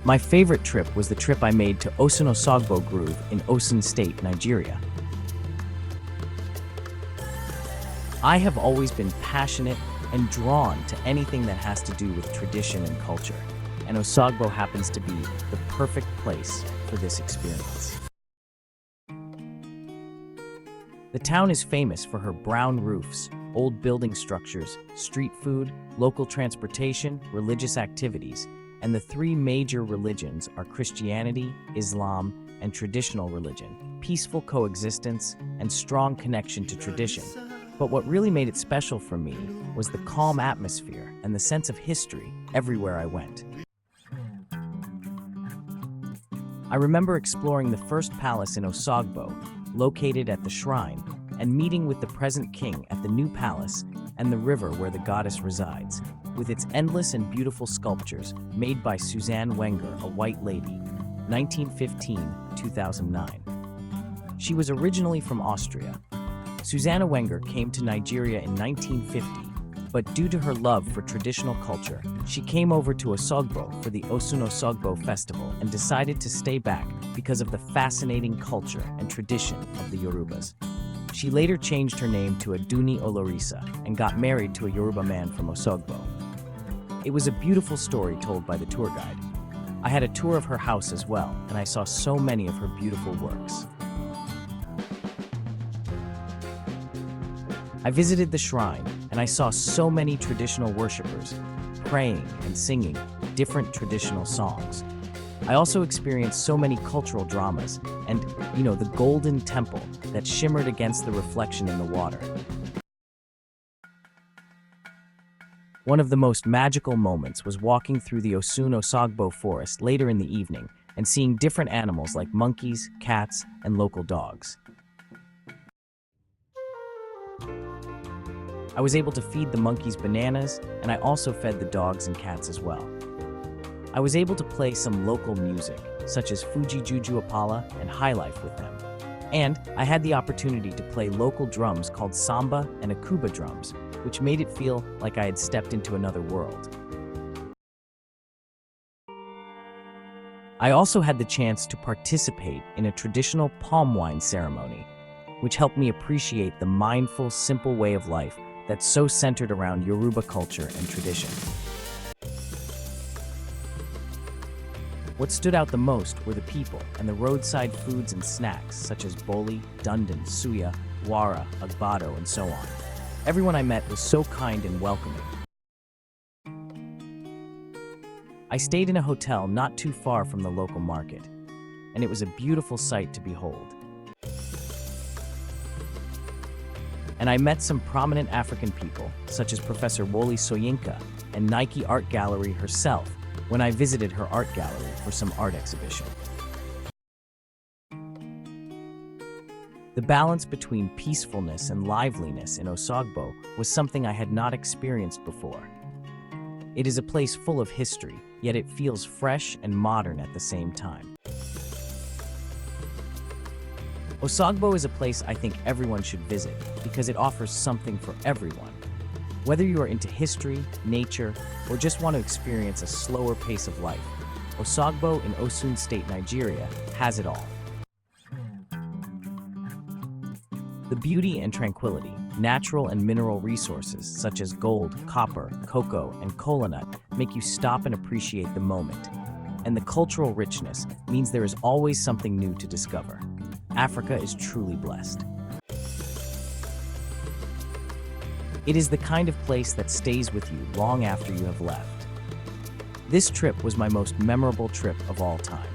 My favorite trip was the trip I made to Osun Osogbo Grove in Osun State, Nigeria. I have always been passionate and drawn to anything that has to do with tradition and culture, and Osogbo happens to be the perfect place for this experience. The town is famous for her brown roofs, old building structures, street food, local transportation, religious activities, and the three major religions are Christianity, Islam, and traditional religion, peaceful coexistence, and strong connection to tradition. But what really made it special for me was the calm atmosphere and the sense of history everywhere I went. I remember exploring the first palace in Osogbo, located at the shrine, and meeting with the present king at the new palace and the river where the goddess resides, with its endless and beautiful sculptures made by Suzanne Wenger, a white lady, 1915-2009. She was originally from Austria. Susanna Wenger came to Nigeria in 1950, but due to her love for traditional culture, she came over to Osogbo for the Osun Osogbo festival and decided to stay back because of the fascinating culture and tradition of the Yorubas. She later changed her name to Aduni Olorisa and got married to a Yoruba man from Osogbo. It was a beautiful story told by the tour guide. I had a tour of her house as well, and I saw so many of her beautiful works. I visited the shrine, and I saw so many traditional worshipers praying and singing different traditional songs. I also experienced so many cultural dramas and, the golden temple that shimmered against the reflection in the water. One of the most magical moments was walking through the Osun Osogbo forest later in the evening and seeing different animals like monkeys, cats, and local dogs. I was able to feed the monkeys bananas, and I also fed the dogs and cats as well. I was able to play some local music, such as Fuji Juju Apala and Highlife with them. And I had the opportunity to play local drums called samba and akuba drums, which made it feel like I had stepped into another world. I also had the chance to participate in a traditional palm wine ceremony, which helped me appreciate the mindful, simple way of life that's so centered around Yoruba culture and tradition. What stood out the most were the people and the roadside foods and snacks such as boli, dundun, suya, wara, agbado, and so on. Everyone I met was so kind and welcoming. I stayed in a hotel not too far from the local market, and it was a beautiful sight to behold. And I met some prominent African people, such as Professor Wole Soyinka and Nike Art Gallery herself, when I visited her art gallery for some art exhibition. The balance between peacefulness and liveliness in Osogbo was something I had not experienced before. It is a place full of history, yet it feels fresh and modern at the same time. Osogbo is a place I think everyone should visit because it offers something for everyone. Whether you are into history, nature, or just want to experience a slower pace of life, Osogbo in Osun State, Nigeria has it all. The beauty and tranquility, natural and mineral resources such as gold, copper, cocoa, and kola nut make you stop and appreciate the moment. And the cultural richness means there is always something new to discover. Africa is truly blessed. It is the kind of place that stays with you long after you have left. This trip was my most memorable trip of all time.